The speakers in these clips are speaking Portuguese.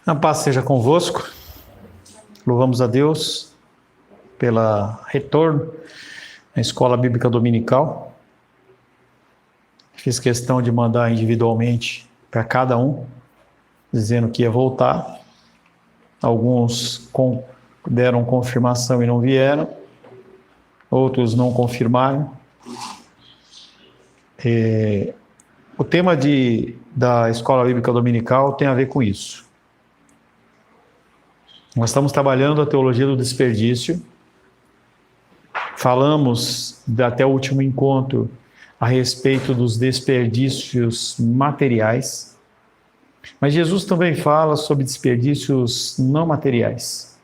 A paz seja convosco. Louvamos a Deus pelo retorno à escola bíblica dominical. Fiz questão de mandar individualmente para cada um, dizendo que ia voltar. Alguns deram confirmação e não vieram, outros não confirmaram. O tema da escola bíblica dominical tem a ver com isso. Nós estamos trabalhando a teologia do desperdício. Falamos até o último encontro a respeito dos desperdícios materiais. Mas Jesus também fala sobre desperdícios não materiais.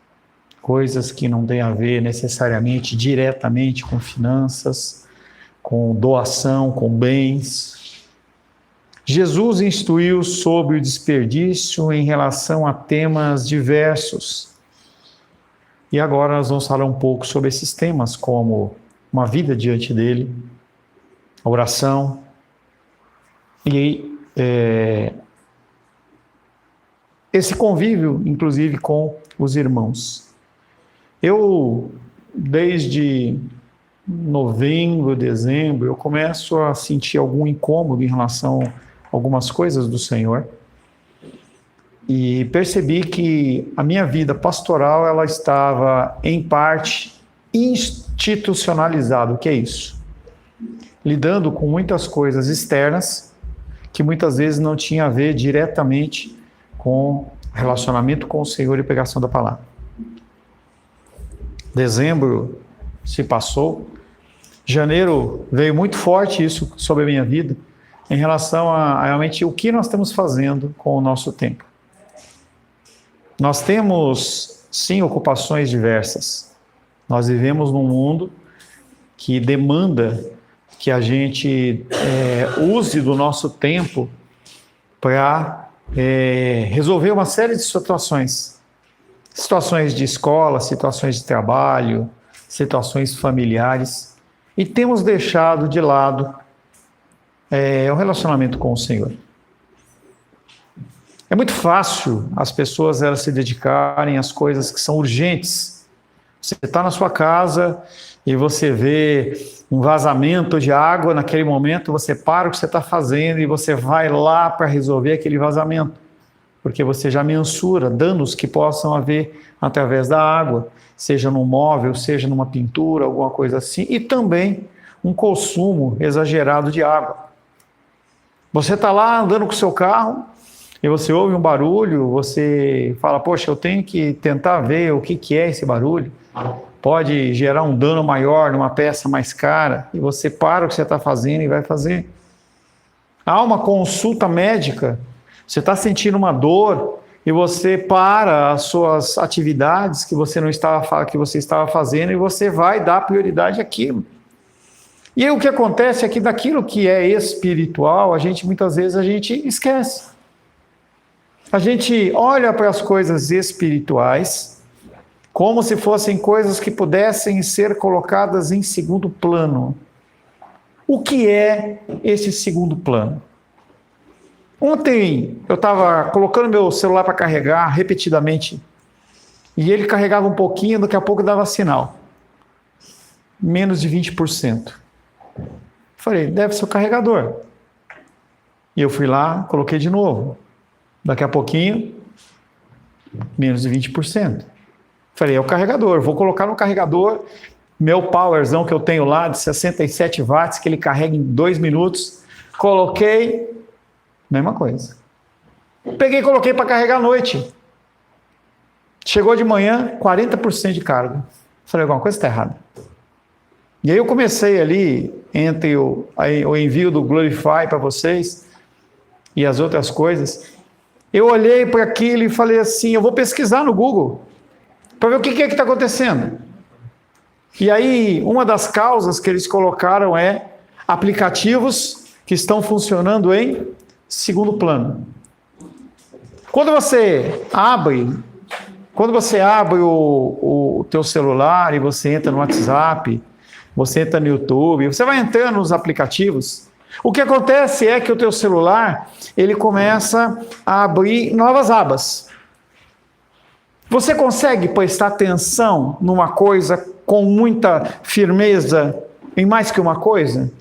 Coisas que não têm a ver necessariamente, diretamente com finanças, com doação, com bens. Jesus instruiu sobre o desperdício em relação a temas diversos. E agora nós vamos falar um pouco sobre esses temas, como uma vida diante dele, a oração e esse convívio, inclusive, com os irmãos. Eu, desde novembro, dezembro, eu começo a sentir algum incômodo em relação a algumas coisas do Senhor e percebi que a minha vida pastoral ela estava em parte institucionalizada. O que é isso? Lidando com muitas coisas externas que muitas vezes não tinha a ver diretamente com relacionamento com o Senhor e pregação da palavra. Dezembro se passou, janeiro veio muito forte isso sobre a minha vida, em relação a realmente o que nós estamos fazendo com o nosso tempo. Nós temos, sim, ocupações diversas. Nós vivemos num mundo que demanda que a gente use do nosso tempo para resolver uma série de situações. Situações de escola, situações de trabalho, situações familiares. E temos deixado de lado o relacionamento com o Senhor. É muito fácil as pessoas elas se dedicarem às coisas que são urgentes. Você está na sua casa e você vê um vazamento de água, naquele momento você para o que você está fazendo e você vai lá para resolver aquele vazamento, porque você já mensura danos que possam haver através da água, seja num móvel, seja numa pintura, alguma coisa assim, e também um consumo exagerado de água. Você está lá andando com o seu carro e você ouve um barulho, você fala, poxa, eu tenho que tentar ver o que é esse barulho. Pode gerar um dano maior numa peça mais cara e você para o que você está fazendo e vai fazer. Há uma consulta médica, você está sentindo uma dor e você para as suas atividades que você estava fazendo e você vai dar prioridade àquilo. E aí o que acontece é que daquilo que é espiritual, muitas vezes a gente esquece. A gente olha para as coisas espirituais como se fossem coisas que pudessem ser colocadas em segundo plano. O que é esse segundo plano? Ontem eu estava colocando meu celular para carregar repetidamente e ele carregava um pouquinho, daqui a pouco dava sinal. Menos de 20%. Falei, deve ser o carregador. E eu fui lá, coloquei de novo. Daqui a pouquinho, menos de 20%. Falei, é o carregador. Vou colocar no carregador meu powerzão que eu tenho lá de 67 watts, que ele carrega em 2 minutos. Coloquei, mesma coisa. Peguei e coloquei para carregar à noite. Chegou de manhã, 40% de carga. Falei, alguma coisa está errada. E aí eu comecei ali, entre o envio do Glorify para vocês e as outras coisas, eu olhei para aquilo e falei assim, eu vou pesquisar no Google para ver o que é que está acontecendo. E aí, uma das causas que eles colocaram é aplicativos que estão funcionando em segundo plano. Quando você abre o teu celular e você entra no WhatsApp, você entra no YouTube, você vai entrando nos aplicativos, o que acontece é que o teu celular, ele começa a abrir novas abas. Você consegue prestar atenção numa coisa com muita firmeza em mais que uma coisa?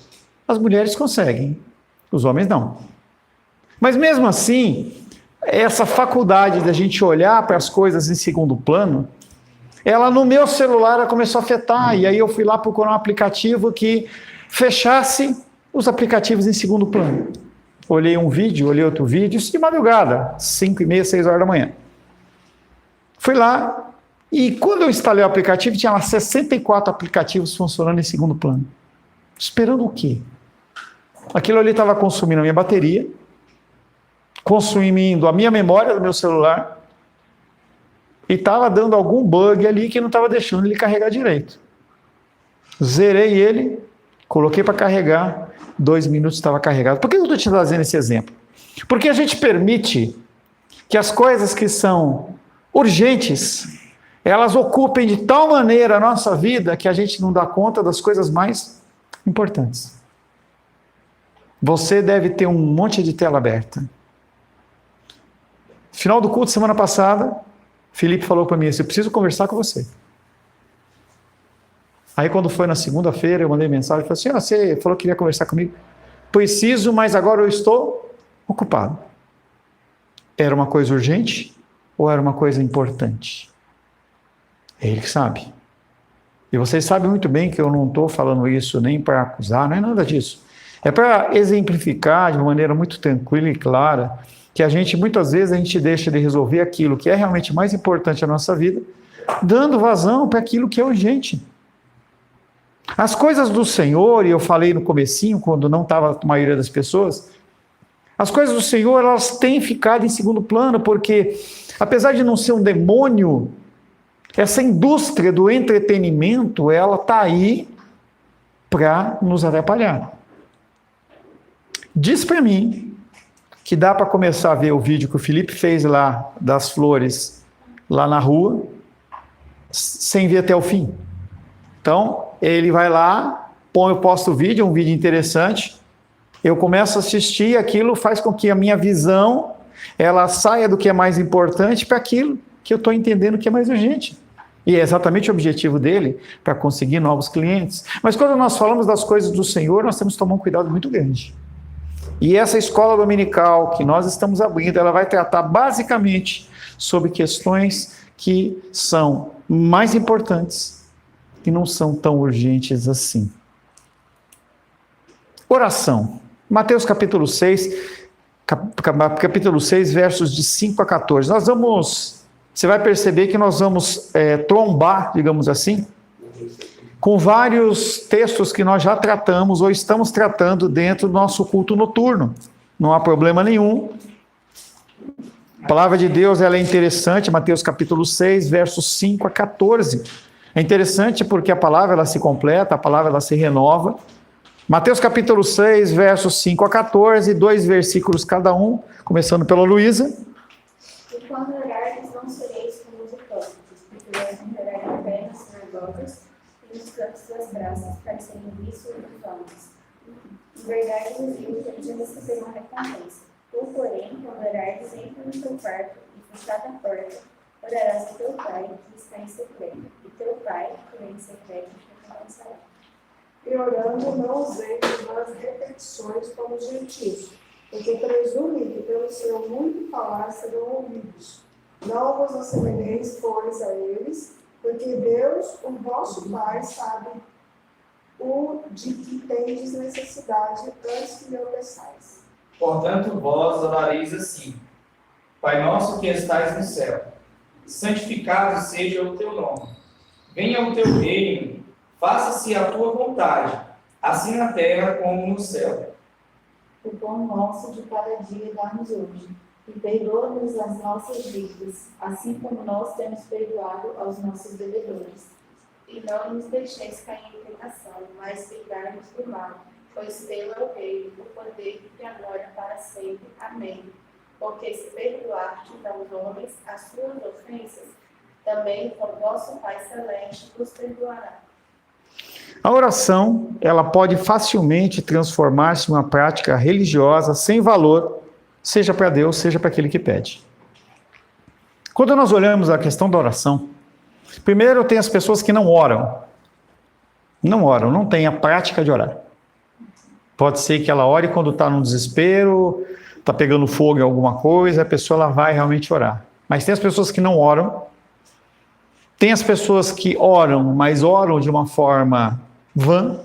As mulheres conseguem, os homens não. Mas mesmo assim, essa faculdade da gente olhar para as coisas em segundo plano, ela no meu celular ela começou a afetar, e aí eu fui lá procurar um aplicativo que fechasse os aplicativos em segundo plano. Olhei um vídeo, olhei outro vídeo, isso de madrugada, 5h30, 6 horas da manhã. Fui lá, e quando eu instalei o aplicativo, tinha lá 64 aplicativos funcionando em segundo plano. Esperando o quê? Aquilo ali estava consumindo a minha bateria, consumindo a minha memória do meu celular, e estava dando algum bug ali que não estava deixando ele carregar direito. Zerei ele, coloquei para carregar, 2 minutos estava carregado. Por que eu estou te trazendo esse exemplo? Porque a gente permite que as coisas que são urgentes, elas ocupem de tal maneira a nossa vida que a gente não dá conta das coisas mais importantes. Você deve ter um monte de tela aberta. Final do culto, semana passada, Felipe falou para mim assim, eu preciso conversar com você. Aí quando foi na segunda-feira, eu mandei mensagem e falei assim, você falou que queria conversar comigo. Preciso, mas agora eu estou ocupado. Era uma coisa urgente ou era uma coisa importante? É ele que sabe. E vocês sabem muito bem que eu não estou falando isso nem para acusar, não é nada disso. É para exemplificar de uma maneira muito tranquila e clara que a gente, muitas vezes, a gente deixa de resolver aquilo que é realmente mais importante na nossa vida, dando vazão para aquilo que é urgente. As coisas do Senhor, e eu falei no comecinho, quando não estava a maioria das pessoas, as coisas do Senhor, elas têm ficado em segundo plano, porque, apesar de não ser um demônio, essa indústria do entretenimento, ela está aí para nos atrapalhar. Diz para mim que dá para começar a ver o vídeo que o Felipe fez lá, das flores, lá na rua, sem ver até o fim. Então, ele vai lá, posta o vídeo, um vídeo interessante, eu começo a assistir, aquilo faz com que a minha visão, ela saia do que é mais importante para aquilo que eu estou entendendo que é mais urgente. E é exatamente o objetivo dele, para conseguir novos clientes. Mas quando nós falamos das coisas do Senhor, nós temos que tomar um cuidado muito grande. E essa escola dominical que nós estamos abrindo, ela vai tratar basicamente sobre questões que são mais importantes e não são tão urgentes assim. Oração. Mateus capítulo 6, versos de 5 a 14. Você vai perceber que nós vamos trombar, digamos assim, com vários textos que nós já tratamos ou estamos tratando dentro do nosso culto noturno. Não há problema nenhum. A palavra de Deus ela é interessante, Mateus capítulo 6, versos 5 a 14. É interessante porque a palavra ela se completa, a palavra ela se renova. Mateus capítulo 6, versos 5 a 14, 2 versículos cada um, começando pela Luísa. E quando orardes, não sereis como os hipócritas, porque devem orar em pé nas sinagogas e nos cantos das praças, para serem vistos e famosos. Em verdade, vos digo que eles receberão recompensa. Tu, porém, quando orares, entra no teu quarto e, fechada a porta, orarás a teu Pai, que está em secreto, e teu Pai, que vem em secreto, te recompensará. E orando, não useis nas repetições como os gentios, porque presumem que pelo seu muito falar serão ouvidos. Não vos assemelheis, pois, a eles, porque Deus, o vosso Pai, sabe o de que tendes necessidade antes que lhe peçais. Portanto, vós orareis assim: Pai nosso que estais no céu, santificado seja o teu nome. Venha o teu reino, faça-se a tua vontade, assim na terra como no céu. O pão nosso de cada dia dá-nos hoje, e perdoa-nos as nossas dívidas, assim como nós temos perdoado aos nossos devedores. E não nos deixeis cair em tentação, mas livrai-nos do mal, pois teu é o reino, o poder e a glória para sempre. Amém. Porque se perdoardes aos homens as suas ofensas, também o vosso Pai Celeste vos perdoará. A oração, ela pode facilmente transformar-se em uma prática religiosa sem valor, seja para Deus, seja para aquele que pede. Quando nós olhamos a questão da oração, primeiro tem as pessoas que não oram. Não oram, não têm a prática de orar. Pode ser que ela ore quando está no desespero, está pegando fogo em alguma coisa, a pessoa ela vai realmente orar. Mas tem as pessoas que não oram, tem as pessoas que oram, mas oram de uma forma vã,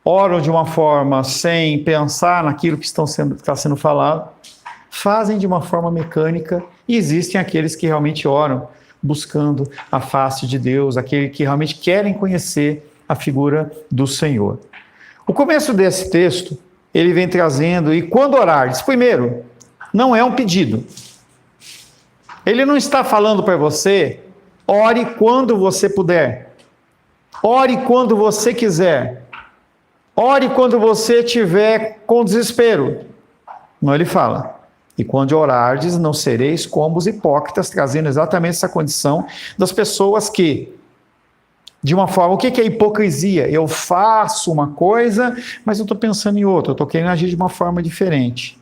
oram de uma forma sem pensar naquilo que está sendo falado, fazem de uma forma mecânica, e existem aqueles que realmente oram, buscando a face de Deus, aqueles que realmente querem conhecer a figura do Senhor. O começo desse texto, ele vem trazendo, e quando orares, primeiro, não é um pedido. Ele não está falando para você, ore quando você puder, ore quando você quiser, ore quando você estiver com desespero. Não, ele fala, e quando orardes, não sereis como os hipócritas, trazendo exatamente essa condição das pessoas que, de uma forma, o que é hipocrisia? Eu faço uma coisa, mas eu estou pensando em outra, eu estou querendo agir de uma forma diferente.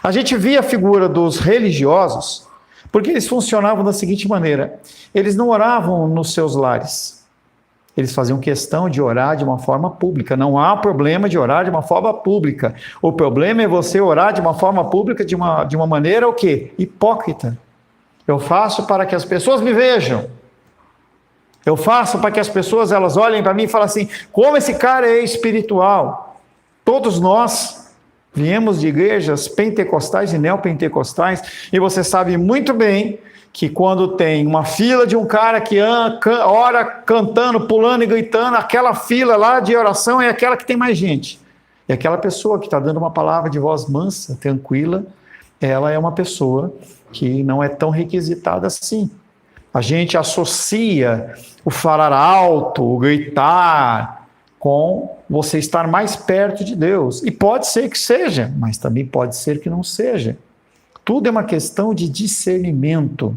A gente via a figura dos religiosos, porque eles funcionavam da seguinte maneira, eles não oravam nos seus lares, eles faziam questão de orar de uma forma pública. Não há problema de orar de uma forma pública. O problema é você orar de uma forma pública, de uma maneira o quê? Hipócrita. Eu faço para que as pessoas me vejam. Eu faço para que as pessoas elas olhem para mim e falem assim, como esse cara é espiritual. Todos nós viemos de igrejas pentecostais e neopentecostais, e você sabe muito bem que quando tem uma fila de um cara que ora cantando, pulando e gritando, aquela fila lá de oração é aquela que tem mais gente. E aquela pessoa que está dando uma palavra de voz mansa, tranquila, ela é uma pessoa que não é tão requisitada assim. A gente associa o falar alto, o gritar, com você estar mais perto de Deus. E pode ser que seja, mas também pode ser que não seja. Tudo é uma questão de discernimento.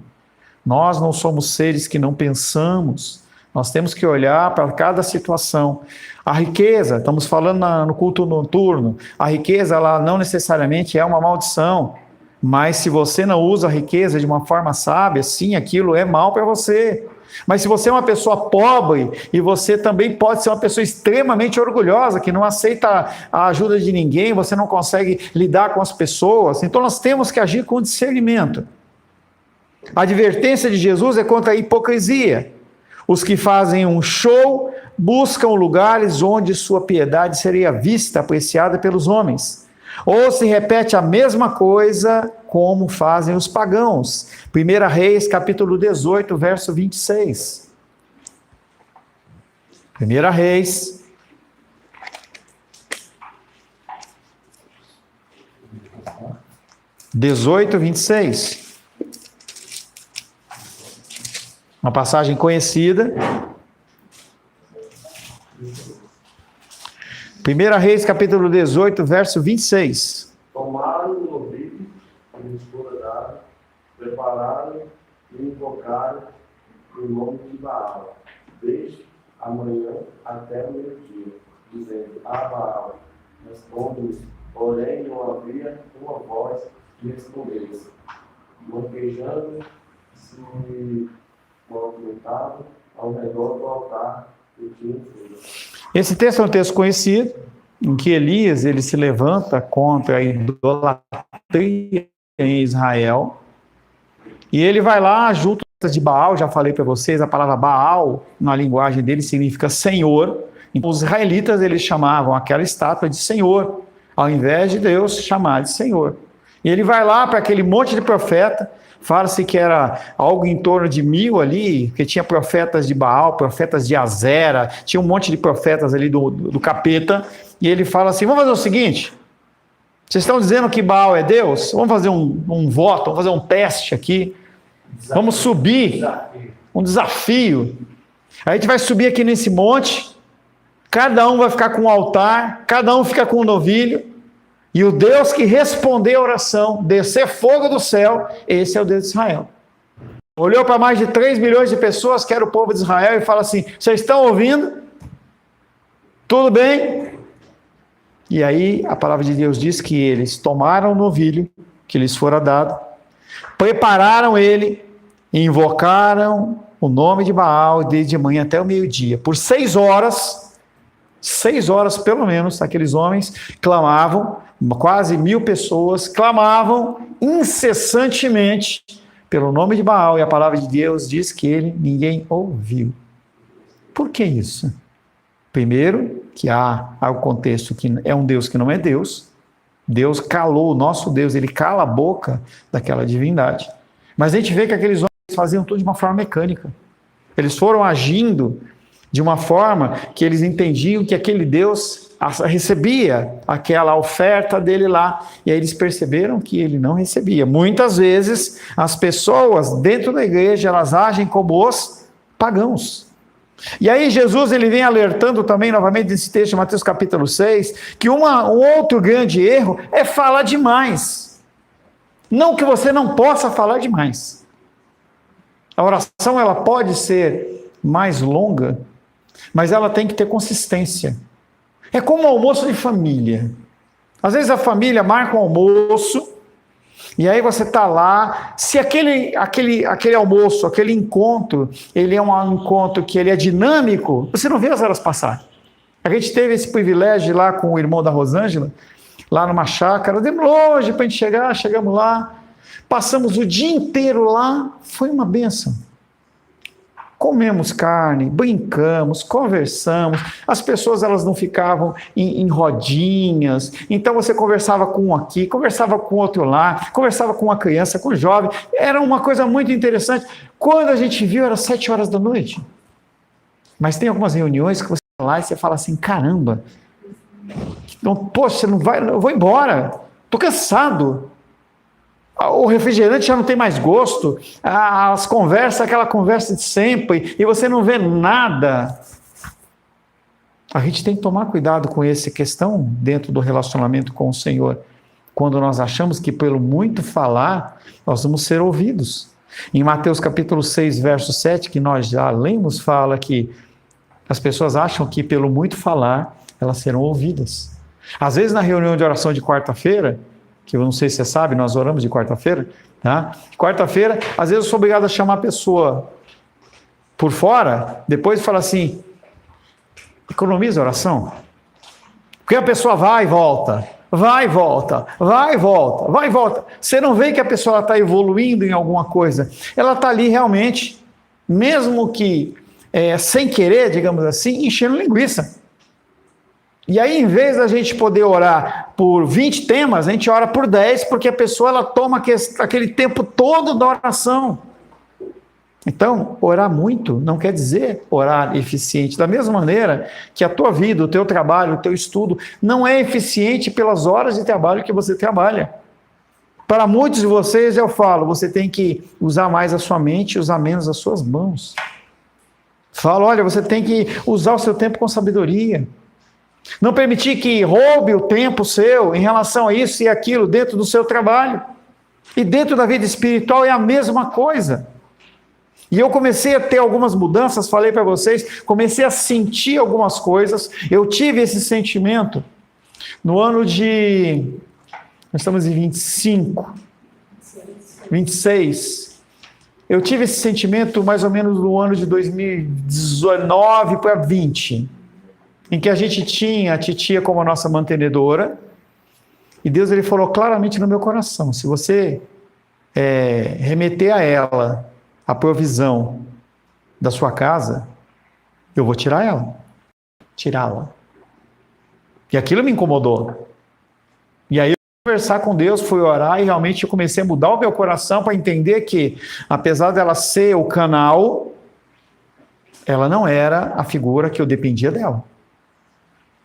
Nós não somos seres que não pensamos. Nós temos que olhar para cada situação. A riqueza, estamos falando no culto noturno, a riqueza ela não necessariamente é uma maldição, mas se você não usa a riqueza de uma forma sábia, sim, aquilo é mal para você. Mas se você é uma pessoa pobre, e você também pode ser uma pessoa extremamente orgulhosa, que não aceita a ajuda de ninguém, você não consegue lidar com as pessoas, então nós temos que agir com discernimento. A advertência de Jesus é contra a hipocrisia. Os que fazem um show buscam lugares onde sua piedade seria vista, apreciada pelos homens. Ou se repete a mesma coisa como fazem os pagãos. 1 Reis, capítulo 18, verso 26. 1 Reis, (18, 26). Uma passagem conhecida. 1 Reis, capítulo 18, verso 26. Tomaram o novilho que lhes fora dado, prepararam e invocaram o nome de Baal, desde a manhã até o meio-dia, dizendo: A Baal, responde-nos. Porém, não havia uma voz que respondesse. Manquejando, se movimentavam ao redor do altar que tinha feito. Esse texto é um texto conhecido, em que Elias ele se levanta contra a idolatria em Israel, e ele vai lá junto de Baal. Já falei para vocês, a palavra Baal, na linguagem dele, significa Senhor. Então, os israelitas eles chamavam aquela estátua de Senhor, ao invés de Deus chamar de Senhor. E ele vai lá para aquele monte de profeta, fala-se que era algo em torno de 1000 ali, que tinha profetas de Baal, profetas de Azera, tinha um monte de profetas ali do capeta, e ele fala assim: vamos fazer o seguinte, vocês estão dizendo que Baal é Deus? Vamos fazer um voto, vamos fazer um teste aqui, vamos subir, um desafio. A gente vai subir aqui nesse monte, cada um vai ficar com um altar, cada um fica com um novilho, e o Deus que responder a oração, descer fogo do céu, esse é o Deus de Israel. Olhou para mais de 3 milhões de pessoas, que era o povo de Israel, e fala assim: vocês estão ouvindo? Tudo bem? E aí a palavra de Deus diz que eles tomaram o novilho que lhes fora dado, Prepararam ele e invocaram o nome de Baal desde manhã até o meio-dia. Por 6 horas pelo menos, aqueles homens clamavam, quase 1.000 pessoas clamavam incessantemente pelo nome de Baal, e a palavra de Deus diz que ninguém ouviu. Por que isso? Primeiro, que há o contexto que é um Deus que não é Deus. Deus calou, o nosso Deus, ele cala a boca daquela divindade. Mas a gente vê que aqueles homens faziam tudo de uma forma mecânica. Eles foram agindo de uma forma que eles entendiam que aquele Deus recebia aquela oferta dele lá, e aí eles perceberam que ele não recebia. Muitas vezes, as pessoas dentro da igreja, elas agem como os pagãos. E aí Jesus ele vem alertando também, novamente nesse texto, Mateus capítulo 6, que um outro grande erro é falar demais. Não que você não possa falar demais. A oração ela pode ser mais longa, mas ela tem que ter consistência. É como um almoço de família. Às vezes a família marca um almoço, e aí você está lá, se aquele almoço, aquele encontro, ele é um encontro que ele é dinâmico, você não vê as horas passar. A gente teve esse privilégio lá com o irmão da Rosângela, lá numa chácara, deu longe para a gente chegar, chegamos lá, passamos o dia inteiro lá, foi uma bênção. Comemos carne, brincamos, conversamos, as pessoas elas não ficavam em rodinhas, então você conversava com um aqui, conversava com outro lá, conversava com uma criança, com um jovem, era uma coisa muito interessante. Quando a gente viu era 7 horas da noite, mas tem algumas reuniões que você vai lá e você fala assim, caramba, então, poxa, você não vai, eu vou embora, estou cansado. O refrigerante já não tem mais gosto, as conversas, aquela conversa de sempre, e você não vê nada. A gente tem que tomar cuidado com essa questão dentro do relacionamento com o Senhor, quando nós achamos que pelo muito falar, nós vamos ser ouvidos. Em Mateus capítulo 6, verso 7, que nós já lemos, fala que as pessoas acham que pelo muito falar, elas serão ouvidas. Às vezes na reunião de oração de quarta-feira, que eu não sei se você sabe, nós oramos de quarta-feira, tá? Quarta-feira, às vezes eu sou obrigado a chamar a pessoa por fora, depois fala assim, economiza a oração. Porque a pessoa vai e volta, vai e volta, vai e volta, vai e volta. Você não vê que a pessoa está evoluindo em alguma coisa. Ela está ali realmente, mesmo que sem querer, digamos assim, enchendo linguiça. E aí, em vez da gente poder orar por 20 temas, a gente ora por 10, porque a pessoa ela toma aquele tempo todo da oração. Então, orar muito não quer dizer orar eficiente. Da mesma maneira que a tua vida, o teu trabalho, o teu estudo não é eficiente pelas horas de trabalho que você trabalha. Para muitos de vocês, eu falo, você tem que usar mais a sua mente e usar menos as suas mãos. Falo, olha, você tem que usar o seu tempo com sabedoria. Não permitir que roube o tempo seu em relação a isso e aquilo dentro do seu trabalho. E dentro da vida espiritual é a mesma coisa. E eu comecei a ter algumas mudanças, falei para vocês, comecei a sentir algumas coisas. Eu tive esse sentimento no ano de... Nós estamos em 25, 26. Eu tive esse sentimento mais ou menos no ano de 2019 para 20. Em que a gente tinha a titia como a nossa mantenedora, e Deus ele falou claramente no meu coração, se você remeter a ela a provisão da sua casa, eu vou tirá-la. E aquilo me incomodou. E aí eu fui conversar com Deus, fui orar, e realmente eu comecei a mudar o meu coração para entender que, apesar dela ser o canal, ela não era a figura que eu dependia dela.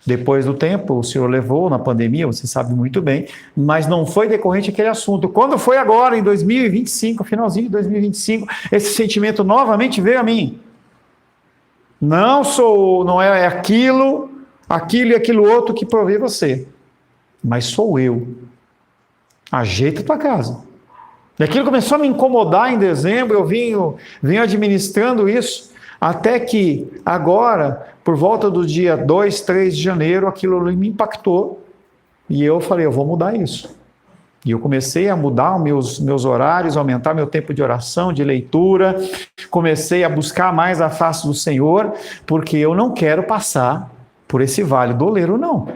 Depois do tempo, o Senhor levou na pandemia, você sabe muito bem, mas não foi decorrente aquele assunto. Quando foi agora, em 2025, finalzinho de 2025, esse sentimento novamente veio a mim. Não é aquilo e aquilo outro que provê você, mas sou eu. Ajeita a tua casa. E aquilo começou a me incomodar em dezembro, eu vim administrando isso, até que agora, por volta do dia 2, 3 de janeiro, aquilo me impactou, e eu falei, eu vou mudar isso. E eu comecei a mudar os meus horários, aumentar meu tempo de oração, de leitura, comecei a buscar mais a face do Senhor, porque eu não quero passar por esse vale doleiro, não.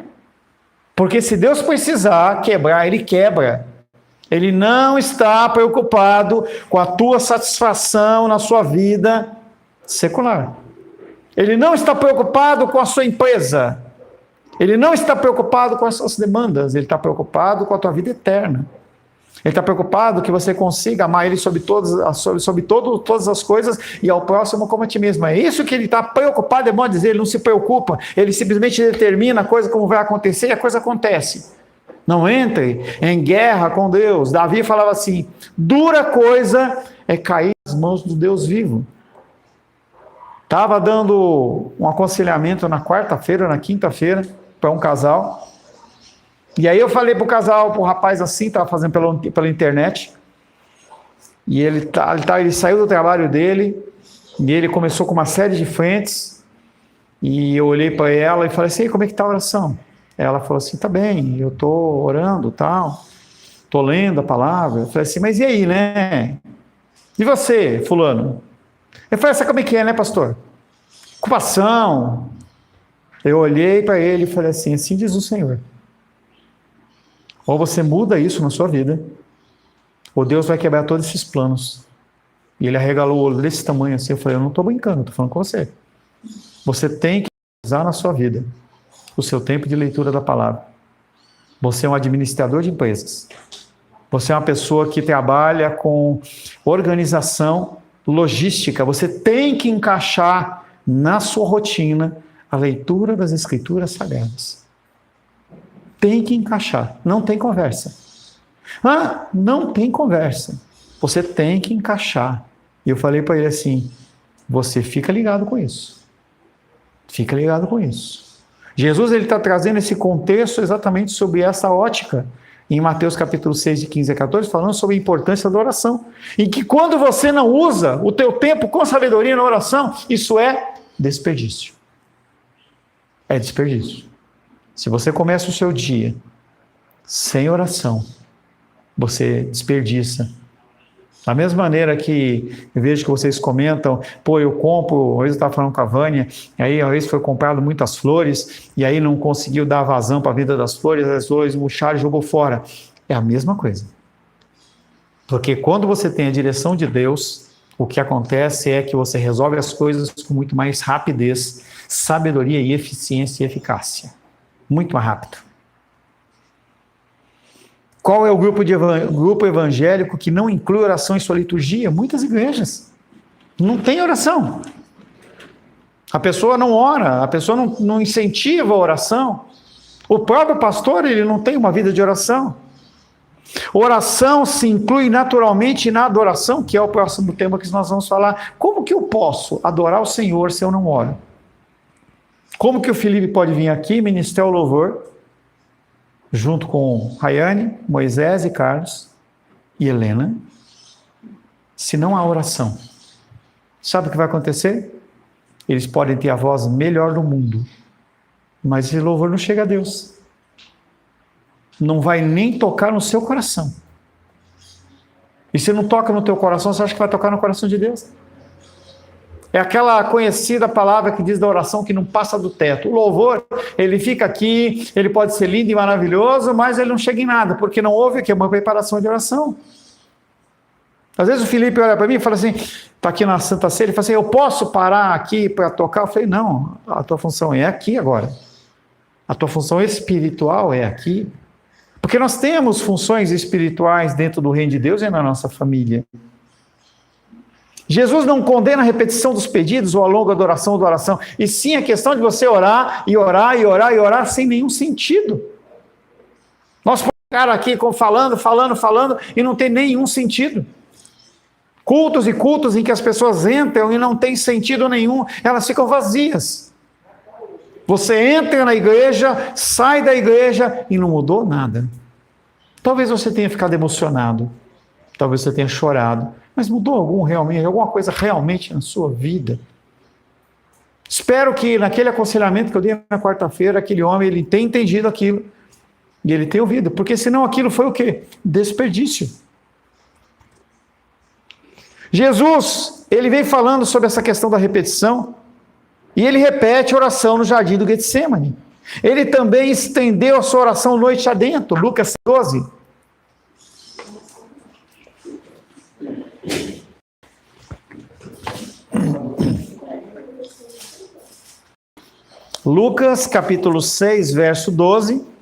Porque se Deus precisar quebrar, Ele quebra. Ele não está preocupado com a tua satisfação na sua vida secular. Ele não está preocupado com a sua empresa. Ele não está preocupado com as suas demandas. Ele está preocupado com a tua vida eterna. Ele está preocupado que você consiga amar Ele sobre todas as coisas e ao próximo como a ti mesmo. É isso que Ele está preocupado, é bom dizer. Ele não se preocupa. Ele simplesmente determina a coisa como vai acontecer e a coisa acontece. Não entre em guerra com Deus. Davi falava assim, dura coisa é cair nas mãos do Deus vivo. Estava dando um aconselhamento na quarta-feira, na quinta-feira, para um casal. E aí eu falei para o casal, para o rapaz assim, estava fazendo pela internet. E ele saiu do trabalho dele, e ele começou com uma série de frentes. E eu olhei para ela e falei assim, como é que está a oração? Ela falou assim, tá bem, eu estou orando, tal, estou lendo a palavra. Eu falei assim, mas e aí, né? E você, fulano? Eu falei, sabe como é que é, né, pastor? Ocupação. Eu olhei para ele e falei assim diz o Senhor. Ou você muda isso na sua vida, ou Deus vai quebrar todos esses planos. E ele arregalou o olho desse tamanho assim, eu falei, eu não estou brincando, estou falando com você. Você tem que usar na sua vida o seu tempo de leitura da palavra. Você é um administrador de empresas. Você é uma pessoa que trabalha com organização, logística. Você tem que encaixar na sua rotina a leitura das Escrituras Sagradas. Tem que encaixar. Não tem conversa. Não tem conversa. Você tem que encaixar. E eu falei para ele assim, você fica ligado com isso. Fica ligado com isso. Jesus está trazendo esse contexto exatamente sobre essa ótica, em Mateus capítulo 6, de 15 a 14, falando sobre a importância da oração. E que quando você não usa o teu tempo com sabedoria na oração, isso é desperdício. É desperdício. Se você começa o seu dia sem oração, você desperdiça. Da mesma maneira que eu vejo que vocês comentam, eu compro, hoje eu estava falando com a Vânia, e aí às vezes foi comprado muitas flores, e aí não conseguiu dar vazão para a vida das flores, as flores murcharam e jogou fora. É a mesma coisa. Porque quando você tem a direção de Deus, o que acontece é que você resolve as coisas com muito mais rapidez, sabedoria e eficiência e eficácia. Muito mais rápido. Qual é o grupo evangélico que não inclui oração em sua liturgia? Muitas igrejas. Não tem oração. A pessoa não ora, a pessoa não incentiva a oração. O próprio pastor, ele não tem uma vida de oração. Oração se inclui naturalmente na adoração, que é o próximo tema que nós vamos falar. Como que eu posso adorar o Senhor se eu não oro? Como que o Felipe pode vir aqui ministrar o louvor, junto com Rayane, Moisés e Carlos e Helena, se não há oração? Sabe o que vai acontecer? Eles podem ter a voz melhor do mundo, mas esse louvor não chega a Deus. Não vai nem tocar no seu coração. E se não toca no teu coração, você acha que vai tocar no coração de Deus? É aquela conhecida palavra que diz da oração que não passa do teto. O louvor, ele fica aqui, ele pode ser lindo e maravilhoso, mas ele não chega em nada, porque não houve aqui uma preparação de oração. Às vezes o Felipe olha para mim e fala assim, está aqui na Santa Ceia, ele fala assim, eu posso parar aqui para tocar? Eu falei, não, a tua função é aqui agora. A tua função espiritual é aqui. Porque nós temos funções espirituais dentro do reino de Deus e na nossa família. Jesus não condena a repetição dos pedidos ou a longa adoração da oração, e sim a questão de você orar e orar e orar e orar sem nenhum sentido. Nós podemos ficar aqui falando e não tem nenhum sentido. Cultos e cultos em que as pessoas entram e não tem sentido nenhum, elas ficam vazias. Você entra na igreja, sai da igreja e não mudou nada. Talvez você tenha ficado emocionado, talvez você tenha chorado, mas mudou alguma coisa realmente na sua vida? Espero que naquele aconselhamento que eu dei na quarta-feira, aquele homem ele tenha entendido aquilo E ele tem ouvido, porque senão aquilo foi o quê? Desperdício. Jesus, ele vem falando sobre essa questão da repetição, e ele repete a oração no jardim do Getsemane. Ele também estendeu a sua oração noite adentro, Lucas 12. Lucas capítulo 6, verso 12.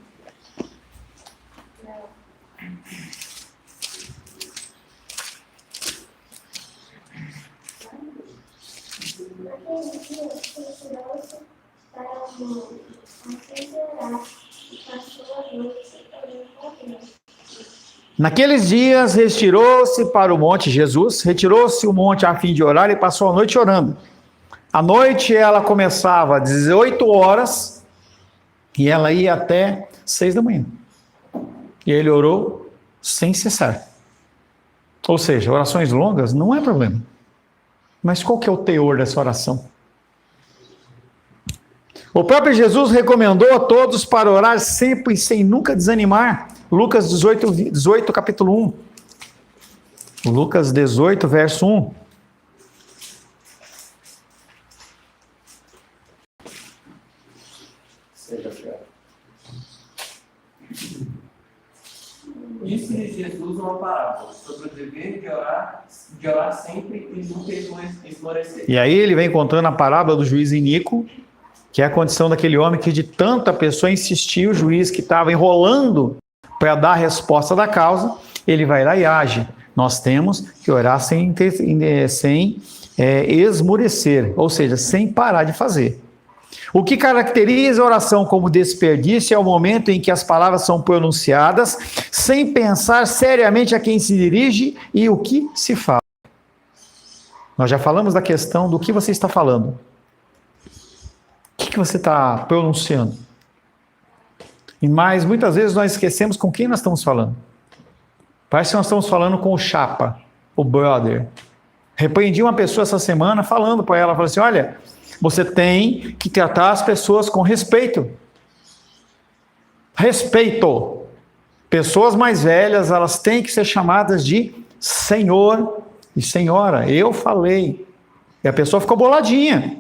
Naqueles dias retirou-se para o monte Jesus, retirou-se o monte a fim de orar e passou a noite orando. A noite ela começava às 18 horas e ela ia até 6 da manhã. E ele orou sem cessar. Ou seja, orações longas não é problema. Mas qual que é o teor dessa oração? O próprio Jesus recomendou a todos para orar sempre e sem nunca desanimar. Lucas 18, capítulo 1. Lucas 18, verso 1. Disse-lhe Jesus uma parábola sobre o dever de orar sempre e nunca esmorecer. E aí ele vem contando a parábola do juiz iníquo, que é a condição daquele homem que de tanta pessoa insistiu, o juiz que estava enrolando para dar a resposta da causa, ele vai lá e age. Nós temos que orar sem esmorecer, ou seja, sem parar de fazer. O que caracteriza a oração como desperdício é o momento em que as palavras são pronunciadas sem pensar seriamente a quem se dirige e o que se fala. Nós já falamos da questão do que você está falando. O que você está pronunciando? Mas muitas vezes nós esquecemos com quem nós estamos falando. Parece que nós estamos falando com o chapa, o brother. Repreendi uma pessoa essa semana falando para ela, falou assim, olha, você tem que tratar as pessoas com respeito. Respeito. Pessoas mais velhas, elas têm que ser chamadas de senhor e senhora. Eu falei. E a pessoa ficou boladinha.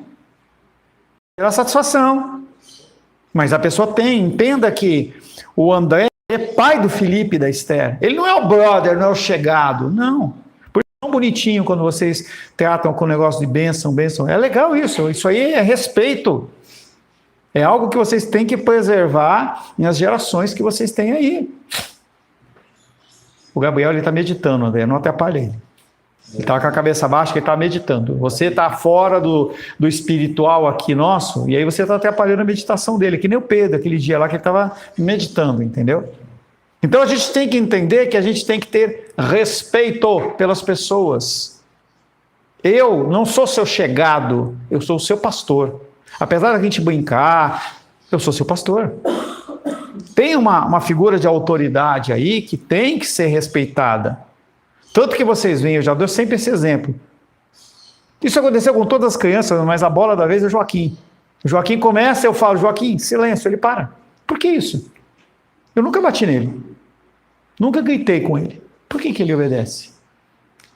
Era satisfação. Mas a pessoa entenda que o André é pai do Felipe e da Esther. Ele não é o brother, não é o chegado, não. Por isso é tão bonitinho quando vocês tratam com o negócio de bênção. É legal isso aí é respeito. É algo que vocês têm que preservar nas gerações que vocês têm aí. O Gabriel está meditando, André, não atrapalha ele. Ele está com a cabeça baixa, ele está meditando. Você está fora do espiritual aqui nosso, e aí você está atrapalhando a meditação dele, que nem o Pedro, aquele dia lá que ele estava meditando, entendeu? Então a gente tem que entender que a gente tem que ter respeito pelas pessoas. Eu não sou seu chegado, eu sou o seu pastor. Apesar da gente brincar, eu sou seu pastor. Tem uma figura de autoridade aí que tem que ser respeitada. Tanto que vocês veem, eu já dou sempre esse exemplo. Isso aconteceu com todas as crianças, mas a bola da vez é o Joaquim. O Joaquim começa, eu falo, Joaquim, silêncio, ele para. Por que isso? Eu nunca bati nele. Nunca gritei com ele. Por que ele obedece?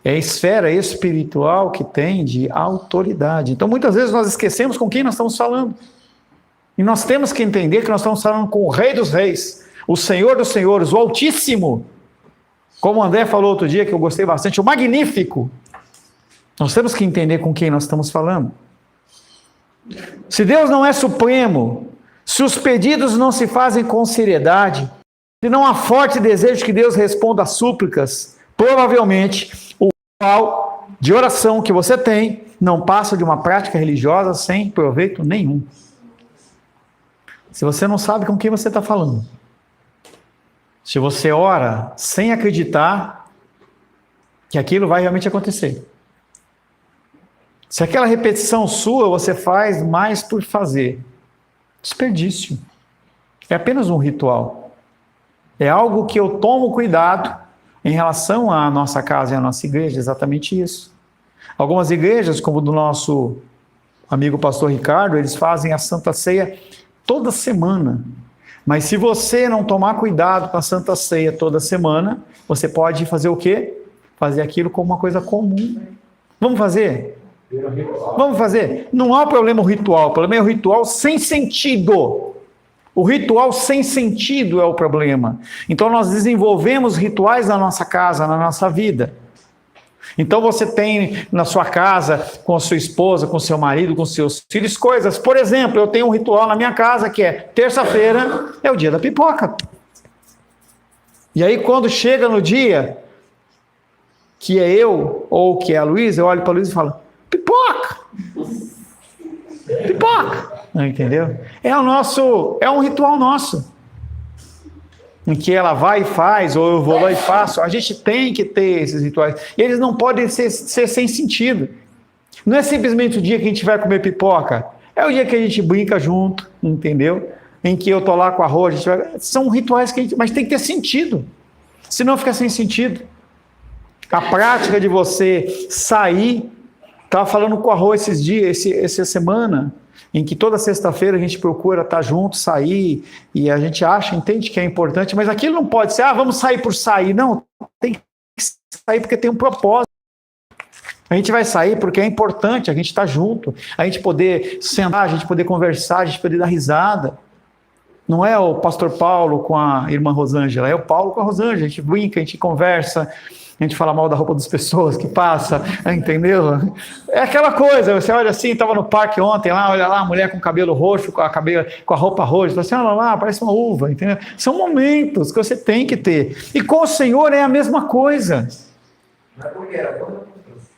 É a esfera espiritual que tem de autoridade. Então, muitas vezes nós esquecemos com quem nós estamos falando. E nós temos que entender que nós estamos falando com o Rei dos Reis, o Senhor dos Senhores, o Altíssimo. Como o André falou outro dia, que eu gostei bastante, o Magnífico. Nós temos que entender com quem nós estamos falando. Se Deus não é supremo, se os pedidos não se fazem com seriedade, se não há forte desejo que Deus responda às súplicas, provavelmente o ritual de oração que você tem não passa de uma prática religiosa sem proveito nenhum. Se você não sabe com quem você está falando, se você ora sem acreditar que aquilo vai realmente acontecer, se aquela repetição sua você faz mais por fazer, desperdício. É apenas um ritual. É algo que eu tomo cuidado em relação à nossa casa e à nossa igreja, exatamente isso. Algumas igrejas, como do nosso amigo pastor Ricardo, eles fazem a Santa Ceia toda semana. Mas se você não tomar cuidado com a Santa Ceia toda semana, você pode fazer o quê? Fazer aquilo como uma coisa comum. Vamos fazer? Vamos fazer? Não há problema o ritual, o problema é o ritual sem sentido. O ritual sem sentido é o problema. Então nós desenvolvemos rituais na nossa casa, na nossa vida. Então você tem na sua casa, com a sua esposa, com o seu marido, com seus filhos, coisas. Por exemplo, eu tenho um ritual na minha casa que é terça-feira é o dia da pipoca. E aí quando chega no dia que é eu ou que é a Luísa, eu olho para a Luísa e falo, pipoca! Pipoca! Entendeu? É um ritual nosso. Em que ela vai e faz, ou eu vou lá e faço. A gente tem que ter esses rituais. E eles não podem ser sem sentido. Não é simplesmente o dia que a gente vai comer pipoca. É o dia que a gente brinca junto, entendeu? Em que eu tô lá com arroz. São rituais que a gente... Mas tem que ter sentido. Senão fica sem sentido. A prática de você sair... Estava falando com o arroz esses dias, essa semana... em que toda sexta-feira a gente procura estar junto, sair, e a gente entende que é importante, mas aquilo não pode ser, vamos sair por sair. Não, tem que sair porque tem um propósito. A gente vai sair porque é importante a gente estar junto, a gente poder sentar, a gente poder conversar, a gente poder dar risada. Não é o pastor Paulo com a irmã Rosângela, é o Paulo com a Rosângela, a gente brinca, a gente conversa, a gente fala mal da roupa das pessoas que passa, entendeu? É aquela coisa, você olha assim, estava no parque ontem, olha lá, a mulher com cabelo roxo, com a roupa roxa, fala assim, olha lá, parece uma uva, entendeu? São momentos que você tem que ter. E com o Senhor é a mesma coisa. Não é porque era gorda?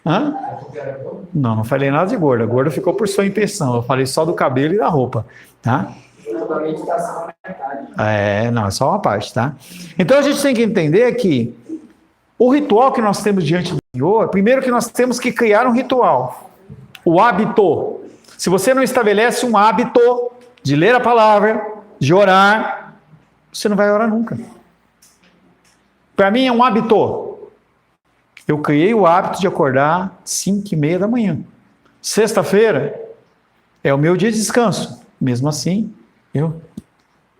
Hã? É porque era gorda? Não falei nada de gorda. Gorda ficou por sua intenção. Eu falei só do cabelo e da roupa, tá? Toda a meditação na metade. Não, é só uma parte, tá? Então a gente tem que entender que o ritual que nós temos diante do Senhor, primeiro que nós temos que criar um ritual. O hábito. Se você não estabelece um hábito de ler a palavra, de orar, você não vai orar nunca. Para mim é um hábito. Eu criei o hábito de acordar 5:30 da manhã. Sexta-feira é o meu dia de descanso. Mesmo assim,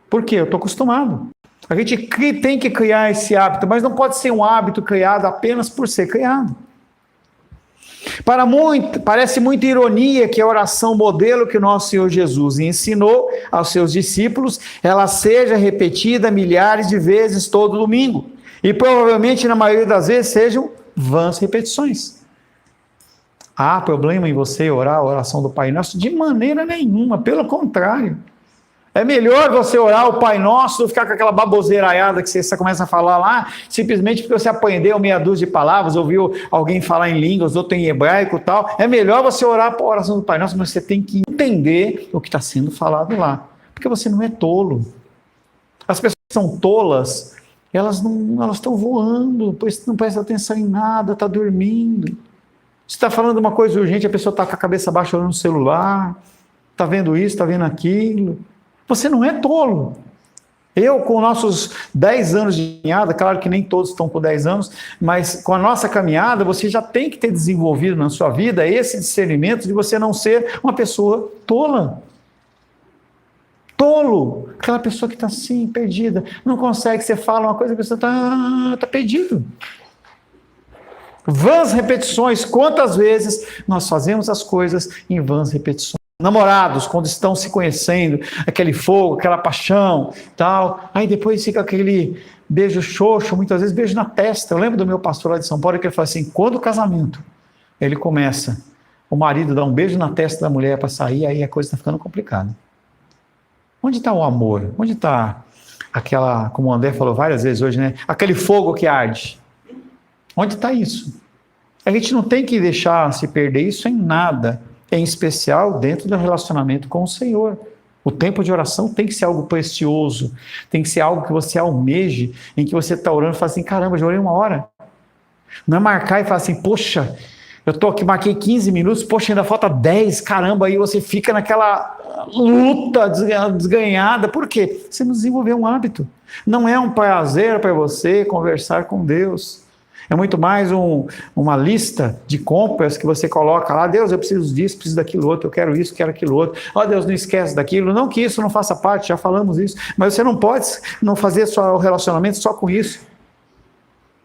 Por quê? Eu estou acostumado. A gente tem que criar esse hábito, mas não pode ser um hábito criado apenas por ser criado. Parece muita ironia que a oração modelo que o nosso Senhor Jesus ensinou aos seus discípulos, ela seja repetida milhares de vezes todo domingo. E provavelmente, na maioria das vezes, sejam vãs repetições. Há problema em você orar a oração do Pai Nosso? De maneira nenhuma, pelo contrário. É melhor você orar o Pai Nosso do que ficar com aquela baboseiraiada que você começa a falar lá, simplesmente porque você aprendeu meia dúzia de palavras, ouviu alguém falar em línguas, outro em hebraico e tal. É melhor você orar a oração do Pai Nosso, mas você tem que entender o que está sendo falado lá. Porque você não é tolo. As pessoas que são tolas, elas estão voando, pois não prestam atenção em nada, está dormindo. Você está falando uma coisa urgente, a pessoa está com a cabeça baixa olhando no celular, está vendo isso, está vendo aquilo. Você não é tolo. Eu, com nossos 10 anos de caminhada, claro que nem todos estão com 10 anos, mas com a nossa caminhada, você já tem que ter desenvolvido na sua vida esse discernimento de você não ser uma pessoa tola. Tolo, aquela pessoa que está assim, perdida, não consegue, você fala uma coisa, a pessoa está perdido. Vãs repetições, quantas vezes nós fazemos as coisas em vãs repetições? Namorados, quando estão se conhecendo, aquele fogo, aquela paixão, tal, aí depois fica aquele beijo xoxo, muitas vezes beijo na testa. Eu lembro do meu pastor lá de São Paulo que ele fala assim, quando o casamento, ele começa, o marido dá um beijo na testa da mulher para sair, aí a coisa está ficando complicada. Onde está o amor? Onde está aquela, como o André falou várias vezes hoje, né? Aquele fogo que arde. Onde está isso? A gente não tem que deixar se perder isso em nada, em especial dentro do relacionamento com o Senhor. O tempo de oração tem que ser algo precioso, tem que ser algo que você almeje, em que você está orando e fala assim, caramba, já orei 1 hora. Não é marcar e falar assim, poxa, eu estou aqui, marquei 15 minutos, poxa, ainda falta 10, caramba, aí você fica naquela luta desganhada. Por quê? Você não desenvolveu um hábito. Não é um prazer para você conversar com Deus. É muito mais uma lista de compras que você coloca lá. Deus, eu preciso disso, preciso daquilo outro, eu quero isso, quero aquilo outro. Ó, Deus, não esquece daquilo. Não que isso não faça parte, já falamos isso. Mas você não pode não fazer só o relacionamento só com isso.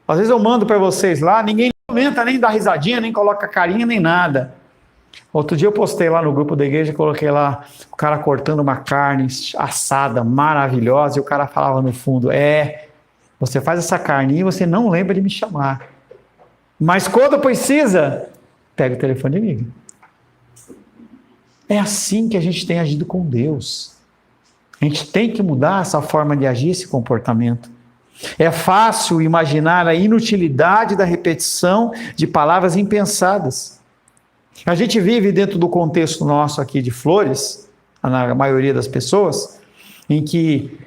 Às vezes eu mando para vocês lá, ninguém comenta, nem dá risadinha, nem coloca carinha, nem nada. Outro dia eu postei lá no grupo da igreja, coloquei lá o cara cortando uma carne assada, maravilhosa, e o cara falava no fundo, você faz essa carne e você não lembra de me chamar. Mas quando precisa, pega o telefone e liga. É assim que a gente tem agido com Deus. A gente tem que mudar essa forma de agir, esse comportamento. É fácil imaginar a inutilidade da repetição de palavras impensadas. A gente vive dentro do contexto nosso aqui de Flores, na maioria das pessoas, em que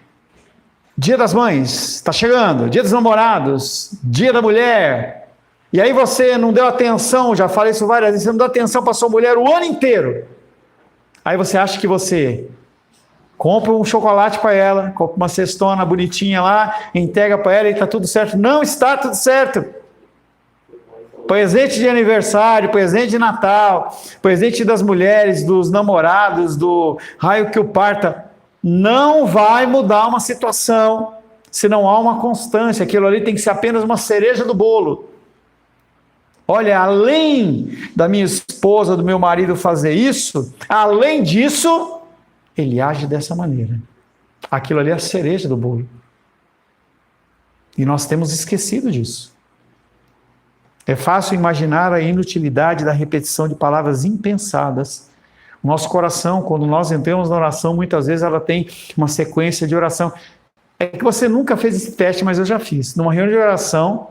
Dia das Mães está chegando, Dia dos Namorados, Dia da Mulher, e aí você não deu atenção, já falei isso várias vezes, você não deu atenção para sua mulher o ano inteiro. Aí você acha que você compra um chocolate para ela, compra uma cestona bonitinha lá, entrega para ela e está tudo certo. Não está tudo certo. Presente de aniversário, presente de Natal, presente das mulheres, dos namorados, do raio que o parta, não vai mudar uma situação se não há uma constância. Aquilo ali tem que ser apenas uma cereja do bolo. Olha, além da minha esposa, do meu marido fazer isso, além disso, ele age dessa maneira. Aquilo ali é a cereja do bolo. E nós temos esquecido disso. É fácil imaginar a inutilidade da repetição de palavras impensadas. O nosso coração, quando nós entramos na oração, muitas vezes ela tem uma sequência de oração. É que você nunca fez esse teste, mas eu já fiz. Numa reunião de oração,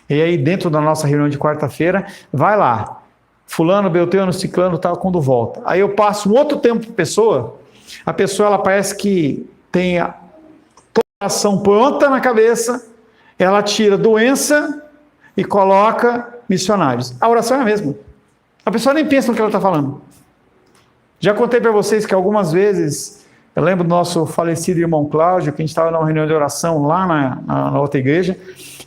e aí dentro da nossa reunião de quarta-feira, vai lá, fulano, beltrano, ciclano, tal, quando volta. Aí eu passo um outro tempo para a pessoa ela parece que tem toda a oração pronta na cabeça, ela tira doença e coloca missionários. A oração é a mesma. A pessoa nem pensa no que ela está falando. Já contei para vocês que algumas vezes, eu lembro do nosso falecido irmão Cláudio, que a gente estava numa reunião de oração lá na outra igreja,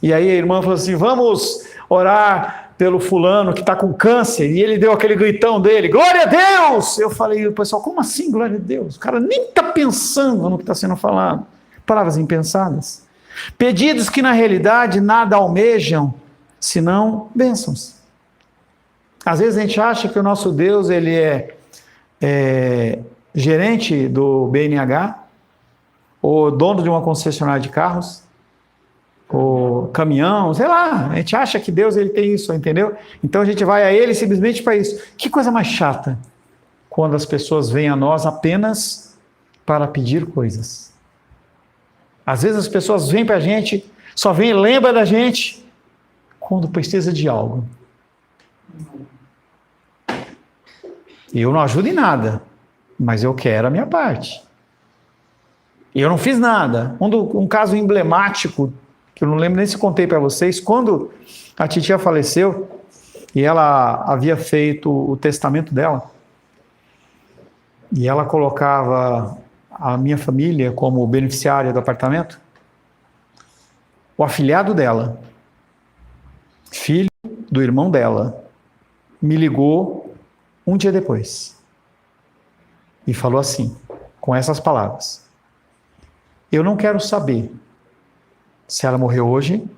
e aí a irmã falou assim, vamos orar pelo fulano que está com câncer, e ele deu aquele gritão dele, glória a Deus! Eu falei, pessoal, como assim glória a Deus? O cara nem está pensando no que está sendo falado. Palavras impensadas. Pedidos que na realidade nada almejam, senão bênçãos. Às vezes a gente acha que o nosso Deus ele é gerente do BNH, ou dono de uma concessionária de carros, ou caminhão, sei lá, a gente acha que Deus ele tem isso, entendeu? Então a gente vai a ele simplesmente para isso. Que coisa mais chata quando as pessoas vêm a nós apenas para pedir coisas. Às vezes as pessoas vêm para a gente, só vêm e lembram da gente quando precisa de algo. Eu não ajudo em nada, mas eu quero a minha parte. E eu não fiz nada. Um caso emblemático, que eu não lembro nem se contei para vocês, quando a titia faleceu, e ela havia feito o testamento dela, e ela colocava a minha família como beneficiária do apartamento, o afilhado dela, filho do irmão dela, me ligou um dia depois e falou assim, com essas palavras, eu não quero saber se ela morreu hoje,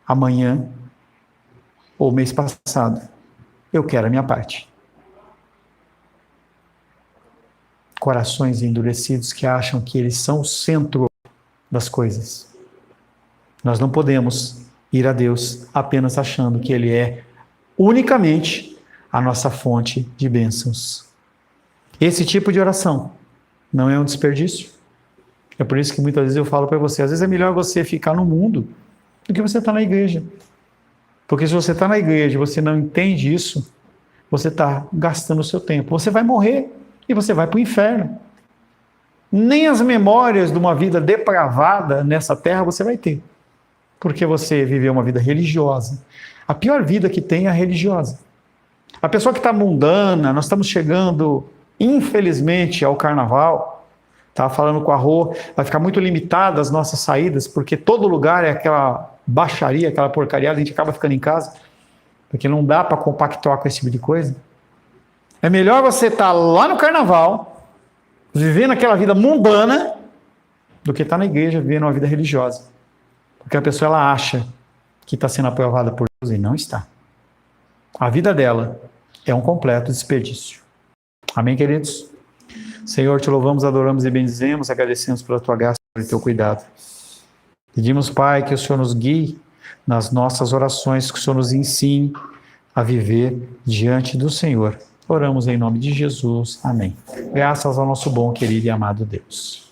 amanhã ou mês passado, eu quero a minha parte. Corações endurecidos que acham que eles são o centro das coisas. Nós não podemos ir a Deus apenas achando que Ele é unicamente a nossa fonte de bênçãos. Esse tipo de oração não é um desperdício. É por isso que muitas vezes eu falo para você, às vezes é melhor você ficar no mundo do que você estar na igreja. Porque se você está na igreja e você não entende isso, você está gastando o seu tempo. Você vai morrer e você vai para o inferno. Nem as memórias de uma vida depravada nessa terra você vai ter. Porque você viveu uma vida religiosa. A pior vida que tem é a religiosa. A pessoa que está mundana, nós estamos chegando, infelizmente, ao carnaval. Estava falando com a Rô, vai ficar muito limitada as nossas saídas, porque todo lugar é aquela baixaria, aquela porcaria, a gente acaba ficando em casa, porque não dá para compactuar com esse tipo de coisa. É melhor você estar lá no carnaval, vivendo aquela vida mundana, do que estar na igreja vivendo uma vida religiosa. Porque a pessoa ela acha que está sendo aprovada por Deus e não está. A vida dela é um completo desperdício. Amém, queridos? Senhor, te louvamos, adoramos e bendizemos, agradecemos pela tua graça e pelo teu cuidado. Pedimos, Pai, que o Senhor nos guie nas nossas orações, que o Senhor nos ensine a viver diante do Senhor. Oramos em nome de Jesus. Amém. Graças ao nosso bom, querido e amado Deus.